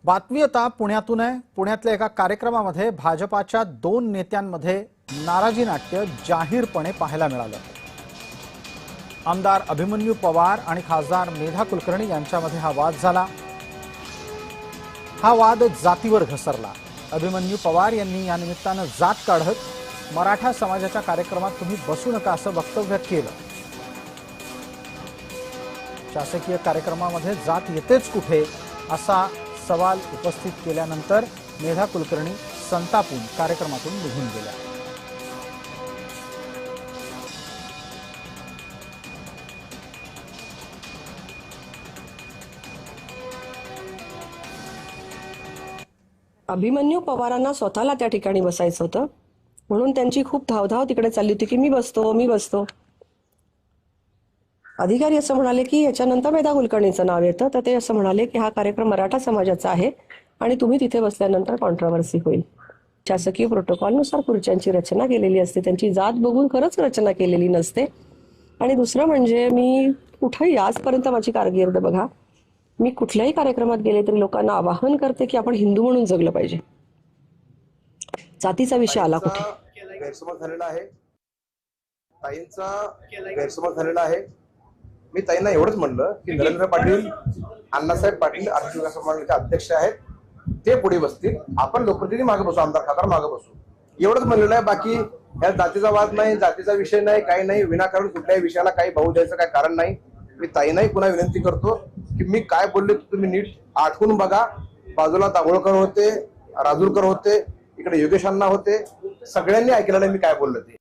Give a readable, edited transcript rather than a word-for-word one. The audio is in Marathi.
बातमी आता पुण्यातून आहे। पुण्यातल्या एका कार्यक्रमामध्ये भाजपाच्या 2 नेत्यांमध्ये नाराजी नाट्य जाहीरपणे पाहायला मिळालं। आमदार अभिमन्यू पवार आणि खासदार मेधा कुलकर्णी यांच्यामध्ये हा वाद झाला। हा वाद जातीवर घसरला। अभिमन्यू पवार यांनी या निमित्तानं जात काढत मराठा समाजाच्या कार्यक्रमात तुम्ही बसू नका असं वक्तव्य केलं। शासकीय कार्यक्रमामध्ये जात येतेच कुठे असा सवाल उपस्थित केल्यानंतर मेधा कुलकर्णी संतापून कार्यक्रमातून निघून गेल्या। अभिमन्यू पवारांना स्वतःला त्या ठिकाणी बसायचं होतं, म्हणून त्यांची खूप धावधाव तिकडे चालली होती की मी बसतो। अधिकारी असं म्हणाले की याच्यानंतर मेधा कुलकर्णीचं नाव येतं, तर ते असं म्हणाले की हा कार्यक्रम मराठा समाजाचा आहे आणि तुम्ही तिथे बसल्यानंतर कॉन्ट्रोवर्सी होईल। शासकीय प्रोटोकॉलनुसार खुर्च्यांची रचना केलेली असते, त्यांची जात बघून खरंच रचना केलेली नसते। आणि दुसरं म्हणजे मी कुठेही आजपर्यंत माझी कारकीर्द बघा, मी कुठल्याही कार्यक्रमात गेले तरी लोकांना आवाहन करते की आपण हिंदू म्हणून जगलं पाहिजे। जातीचा विषय आला कुठे? गैरसमज झालेला आहे, ताईंचा गैरसमज झालेला आहे। मी ताईंना एवढंच म्हणलं की नरेंद्र पाटील, अण्णासाहेब पाटील आर्थिक विकास मंडळाचे अध्यक्ष आहेत, ते पुढे बसतील, आपण लोकप्रतिनिधी मागे बसू, आमदार खासदार मागे बसू, एवढंच म्हणलेलं आहे। बाकी या जातीचा वाद नाही, जातीचा विषय नाही, काही नाही, विनाकारण कुठल्याही विषयाला काही भाऊ द्यायचं काही कारण नाही। मी ताईंनाही पुन्हा विनंती करतो की मी काय बोलले तुम्ही नीट आठवून बघा। बाजूला दाभोळकर होते, राजूरकर होते, इकडे योगेश अण्णा होते, सगळ्यांनी ऐकलेलं मी काय बोललो ते।